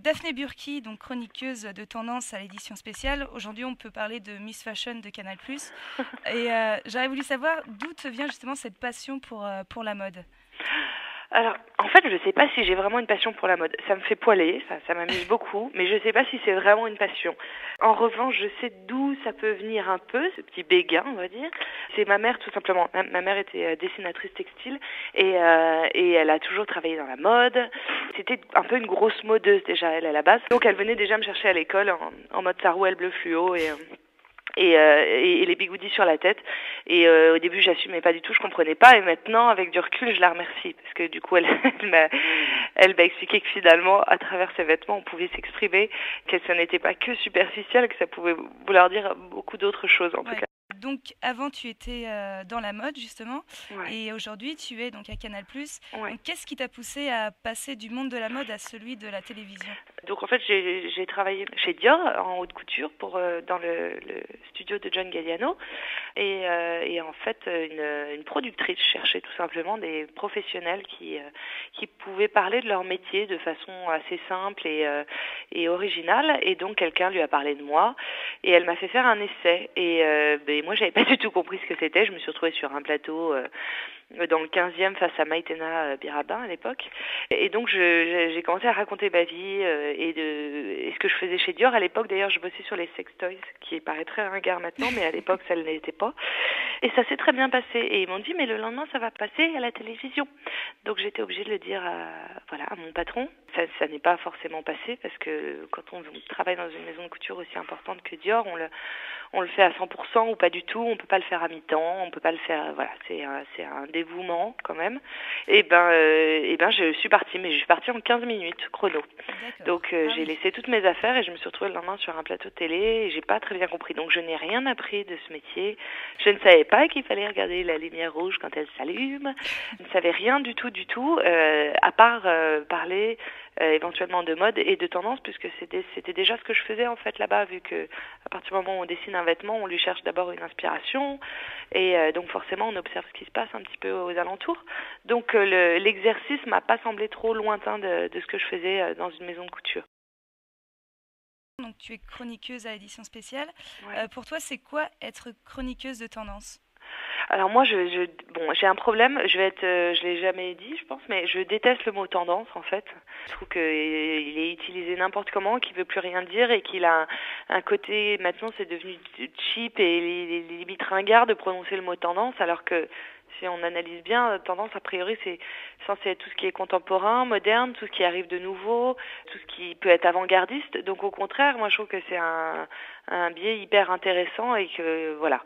Daphné Burki, donc chroniqueuse de tendance à l'édition spéciale. Aujourd'hui, on peut parler de Miss Fashion de Canal+. Et j'aurais voulu savoir d'où te vient justement cette passion pour la mode. Alors, en fait, je ne sais pas si j'ai vraiment une passion pour la mode. Ça me fait poiler, ça m'amuse beaucoup, mais je ne sais pas si c'est vraiment une passion. En revanche, je sais d'où ça peut venir un peu, ce petit béguin, on va dire. C'est ma mère, tout simplement. Ma mère était dessinatrice textile et elle a toujours travaillé dans la mode. C'était un peu une grosse modeuse déjà, elle, à la base. Donc, elle venait déjà me chercher à l'école en mode sarouel bleu fluo et les bigoudis sur la tête. Et au début, j'assumais pas du tout, je comprenais pas. Et maintenant, avec du recul, je la remercie parce que du coup, elle m'a expliqué que finalement, à travers ses vêtements, on pouvait s'exprimer, que ça n'était pas que superficiel, que ça pouvait vouloir dire beaucoup d'autres choses en tout cas. Donc avant tu étais dans la mode justement, Ouais. et aujourd'hui tu es donc à Canal+. Ouais. Donc qu'est-ce qui t'a poussé à passer du monde de la mode à celui de la télévision? Donc en fait j'ai travaillé chez Dior en haute couture dans le studio de John Galliano et en fait une productrice cherchait tout simplement des professionnels qui pouvaient parler de leur métier de façon assez simple et originale, et donc quelqu'un lui a parlé de moi et elle m'a fait faire un essai et moi j'avais pas du tout compris ce que c'était. Je me suis retrouvée sur un plateau dans le 15e face à Maïtena Birabin à l'époque. Et donc j'ai commencé à raconter ma vie et ce que je faisais chez Dior. À l'époque d'ailleurs je bossais sur les sex toys, qui paraît très ringard maintenant, mais à l'époque ça ne l'était pas. Et ça s'est très bien passé. Et ils m'ont dit mais le lendemain ça va passer à la télévision. Donc j'étais obligée de le dire à mon patron. Ça n'est pas forcément passé parce que quand on travaille dans une maison de couture aussi importante que Dior, on le fait à 100% ou pas du tout. On peut pas le faire à mi-temps, on peut pas le faire. Voilà, c'est un dévouement quand même. Et ben je suis partie, mais je suis partie en 15 minutes chrono. Donc j'ai laissé toutes mes affaires et je me suis retrouvée le lendemain sur un plateau de télé et j'ai pas très bien compris. Donc je n'ai rien appris de ce métier. Je ne savais pas qu'il fallait regarder la lumière rouge quand elle s'allume. Je ne savais rien du tout, à part parler éventuellement de mode et de tendance, puisque c'était déjà ce que je faisais en fait là-bas, vu que à partir du moment où on dessine un vêtement, on lui cherche d'abord une inspiration et donc forcément on observe ce qui se passe un petit peu aux alentours. Donc l'exercice m'a pas semblé trop lointain de ce que je faisais dans une maison de couture. Donc tu es chroniqueuse à l'édition spéciale. Ouais. Pour toi, c'est quoi être chroniqueuse de tendance? Alors moi, bon, j'ai un problème. Je l'ai jamais dit, je pense, mais je déteste le mot tendance en fait. Je trouve qu'il est utilisé n'importe comment, qu'il veut plus rien dire et qu'il a un côté. Maintenant, c'est devenu cheap et limite ringard de prononcer le mot tendance, alors que si on analyse bien, tendance a priori c'est censé être tout ce qui est contemporain, moderne, tout ce qui arrive de nouveau, tout ce qui peut être avant-gardiste. Donc au contraire, moi je trouve que c'est un biais hyper intéressant et que voilà.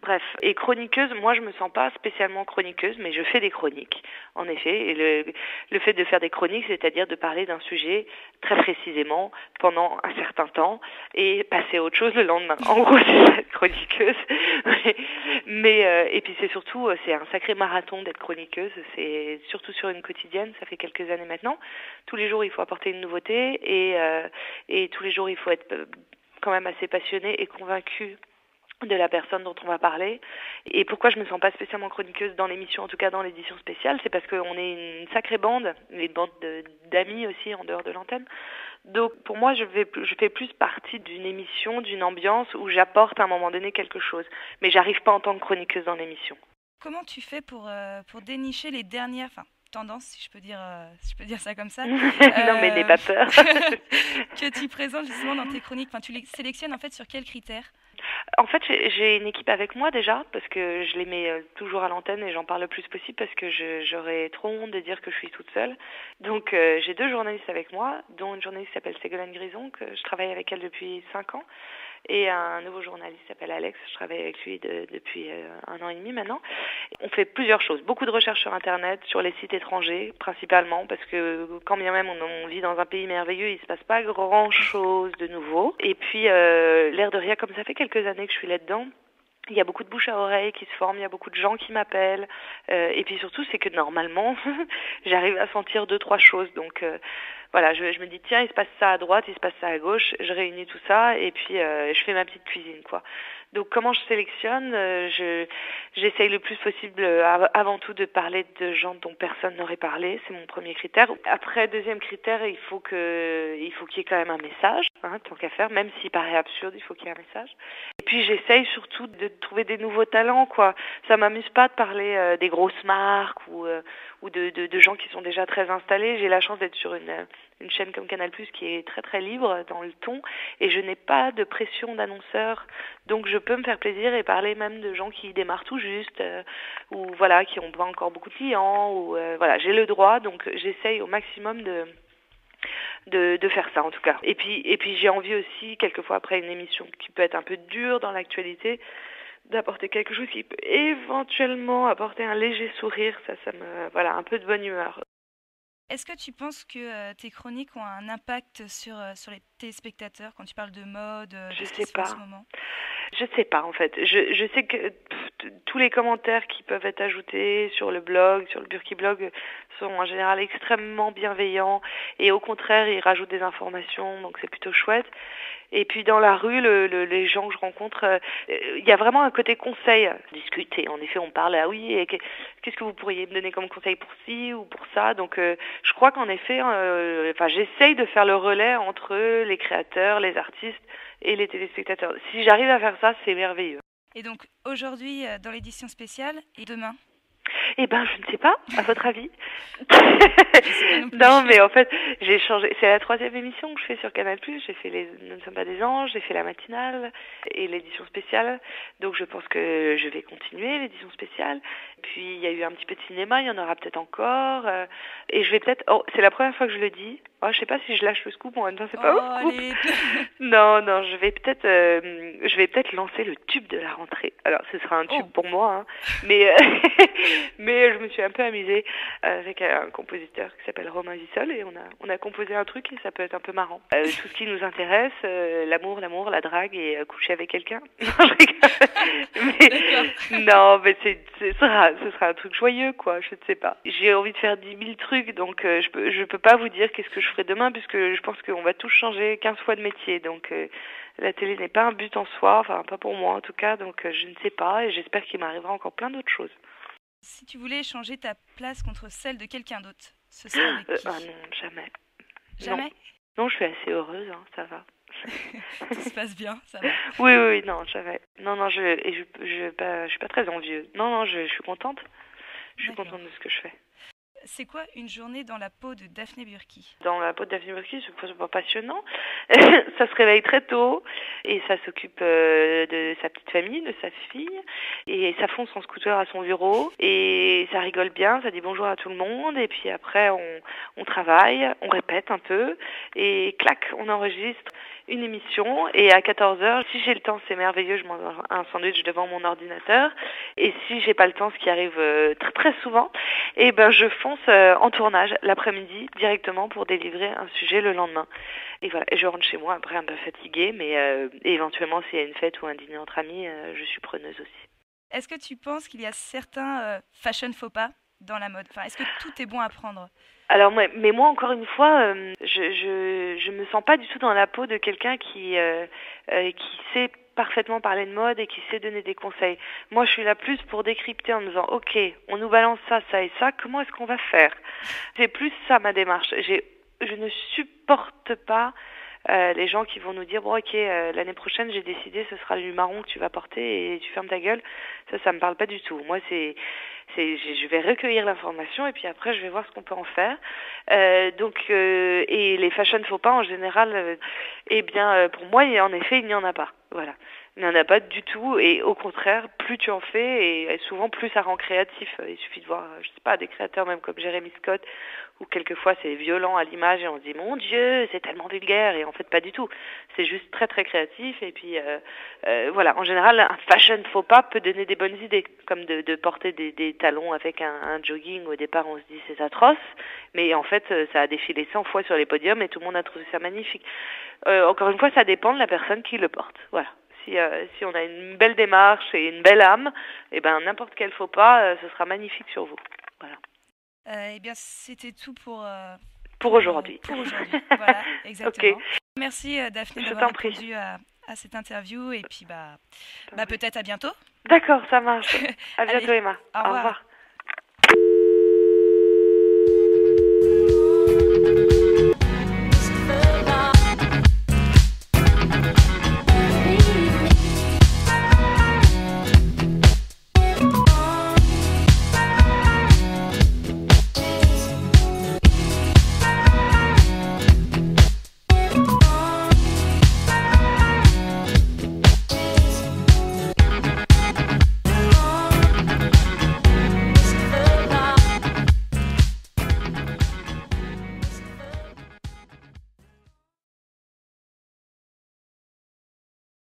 Bref, et chroniqueuse, moi je me sens pas spécialement chroniqueuse, mais je fais des chroniques, en effet. Et le fait de faire des chroniques, c'est-à-dire de parler d'un sujet très précisément pendant un certain temps et passer à autre chose le lendemain. En gros, c'est ça, être chroniqueuse. Et puis c'est surtout, c'est un sacré marathon d'être chroniqueuse. C'est surtout sur une quotidienne, ça fait quelques années maintenant. Tous les jours, il faut apporter une nouveauté et tous les jours, il faut être quand même assez passionné et convaincu de la personne dont on va parler. Et pourquoi je me sens pas spécialement chroniqueuse dans l'émission, en tout cas dans l'édition spéciale, c'est parce qu'on est une sacrée bande, une bande d'amis aussi en dehors de l'antenne. Donc pour moi, je fais plus partie d'une émission, d'une ambiance où j'apporte à un moment donné quelque chose. Mais j'arrive pas en tant que chroniqueuse dans l'émission. Comment tu fais pour dénicher les dernières tendances, si je peux dire ça comme ça, Non mais n'aie pas peur. que tu présentes justement dans tes chroniques. Enfin, tu les sélectionnes en fait sur quels critères? En fait, j'ai une équipe avec moi déjà, parce que je les mets toujours à l'antenne et j'en parle le plus possible parce que j'aurais trop honte de dire que je suis toute seule. Donc j'ai 2 journalistes avec moi, dont une journaliste qui s'appelle Ségolène Grison, que je travaille avec elle depuis 5 ans, et un nouveau journaliste qui s'appelle Alex, je travaille avec lui depuis 1 an et demi maintenant. On fait plusieurs choses, beaucoup de recherches sur Internet, sur les sites étrangers principalement, parce que quand bien même on vit dans un pays merveilleux, il se passe pas grand chose de nouveau. Et puis l'air de rien, comme ça fait quelques années que je suis là-dedans, Il y a beaucoup de bouche à oreille qui se forment, il y a beaucoup de gens qui m'appellent. Et puis surtout, c'est que normalement, j'arrive à sentir 2-3 choses. Donc voilà, je me dis, tiens, il se passe ça à droite, il se passe ça à gauche. Je réunis tout ça et puis je fais ma petite cuisine, quoi. Donc comment je sélectionne j'essaye le plus possible avant tout de parler de gens dont personne n'aurait parlé, c'est mon premier critère. Après, deuxième critère, il faut qu'il y ait quand même un message, hein, tant qu'à faire, même s'il paraît absurde, il faut qu'il y ait un message. Et puis j'essaye surtout de trouver des nouveaux talents, quoi. Ça m'amuse pas de parler des grosses marques ou de gens qui sont déjà très installés. J'ai la chance d'être sur une chaîne comme Canal+, qui est très très libre dans le ton, et je n'ai pas de pression d'annonceur, donc je peux me faire plaisir et parler même de gens qui démarrent tout juste, ou voilà, qui n'ont pas encore beaucoup de clients, ou voilà, j'ai le droit, donc j'essaye au maximum de faire ça en tout cas. Et puis j'ai envie aussi, quelquefois après une émission qui peut être un peu dure dans l'actualité, d'apporter quelque chose qui peut éventuellement apporter un léger sourire, ça me, voilà, un peu de bonne humeur. Est-ce que tu penses que tes chroniques ont un impact sur les téléspectateurs quand tu parles de mode, de ce qui se fait en ce moment? Je sais pas en fait. Je sais que tous les commentaires qui peuvent être ajoutés sur le blog, sur le Burki Blog, sont en général extrêmement bienveillants et au contraire ils rajoutent des informations, donc c'est plutôt chouette. Et puis dans la rue, les gens que je rencontre, il y a vraiment un côté conseil, discuter. En effet, on parle, ah oui, et qu'est-ce que vous pourriez me donner comme conseil pour ci ou pour ça. Donc je crois qu'en effet, j'essaye de faire le relais entre les créateurs, les artistes et les téléspectateurs. Si j'arrive à faire ça, c'est merveilleux. Et donc aujourd'hui dans l'édition spéciale et demain? Eh ben, je ne sais pas, à votre avis. Non, mais en fait, j'ai changé. C'est la 3e émission que je fais sur Canal+. J'ai fait Nous ne sommes pas des anges, j'ai fait la matinale et l'édition spéciale. Donc, je pense que je vais continuer l'édition spéciale. Puis, il y a eu un petit peu de cinéma, il y en aura peut-être encore. Et je vais peut-être... Oh, c'est la première fois que je le dis. Oh, je sais pas si je lâche le scoop, en même temps, c'est pas un scoop. Allez. Non, je vais peut-être lancer le tube de la rentrée. Alors, ce sera un tube pour moi, hein. Mais je me suis un peu amusée avec un compositeur qui s'appelle Romain Vissol et on a composé un truc et ça peut être un peu marrant. Tout ce qui nous intéresse, l'amour, la drague et coucher avec quelqu'un. Non, ce sera un truc joyeux, quoi. Je ne sais pas. J'ai envie de faire 10 000 trucs, donc je peux pas vous dire qu'est-ce que je ferai demain puisque je pense qu'on va tous changer 15 fois de métier. Donc la télé n'est pas un but en soi, enfin pas pour moi en tout cas. Donc je ne sais pas et j'espère qu'il m'arrivera encore plein d'autres choses. Si tu voulais échanger ta place contre celle de quelqu'un d'autre, ce serait avec qui? Ah non, jamais. Jamais? Non, je suis assez heureuse, hein, ça va. Tout se passe bien, ça va. Oui, non, jamais. Non, je suis pas très envieuse. Non, je suis contente. Je suis contente de ce que je fais. C'est quoi une journée dans la peau de Daphné Burki? Dans la peau de Daphné Burki, c'est passionnant. Ça se réveille très tôt et ça s'occupe de sa petite famille, de sa fille. Et ça fonce en scooter à son bureau et ça rigole bien, ça dit bonjour à tout le monde. Et puis après, on travaille, on répète un peu et clac, on enregistre une émission. Et à 14h, si j'ai le temps, c'est merveilleux, je mange un sandwich devant mon ordinateur. Et si j'ai pas le temps, ce qui arrive très très souvent, et ben je fonce en tournage l'après-midi directement pour délivrer un sujet le lendemain. Et voilà, et je rentre chez moi après un peu fatiguée, mais éventuellement s'il y a une fête ou un dîner entre amis, je suis preneuse aussi. Est-ce que tu penses qu'il y a certains fashion faux pas dans la mode? Enfin, est-ce que tout est bon à prendre? Alors mais moi encore une fois, je me sens pas du tout dans la peau de quelqu'un qui sait parfaitement parler de mode et qui sait donner des conseils. Moi, je suis là plus pour décrypter en me disant, ok, on nous balance ça, ça et ça, comment est-ce qu'on va faire? C'est plus ça ma démarche. Je ne supporte pas les gens qui vont nous dire, bon ok, l'année prochaine j'ai décidé ce sera le marron que tu vas porter et tu fermes ta gueule. Ça me parle pas du tout. Moi je vais recueillir l'information et puis après je vais voir ce qu'on peut en faire. Et les fashion faux pas en général, pour moi en effet il n'y en a pas. Voilà. Il n'y en a pas du tout et au contraire, plus tu en fais et souvent plus ça rend créatif. Il suffit de voir, je sais pas, des créateurs même comme Jérémy Scott où quelquefois c'est violent à l'image et on se dit mon Dieu, c'est tellement vulgaire et en fait pas du tout. C'est juste très très créatif et puis voilà, en général un fashion faux pas peut donner des bonnes idées comme de porter des talons avec un jogging. Au départ on se dit c'est atroce mais en fait ça a défilé 100 fois sur les podiums et tout le monde a trouvé ça magnifique. Encore une fois ça dépend de la personne qui le porte. Voilà. si on a une belle démarche et une belle âme, eh ben n'importe quel faux pas, ce sera magnifique sur vous. Voilà. Eh bien, c'était tout pour aujourd'hui. Pour aujourd'hui, voilà, exactement. Okay. Merci Daphné d'avoir répondu à cette interview et puis peut-être à bientôt. D'accord, ça marche. À bientôt Allez, Emma. Au revoir.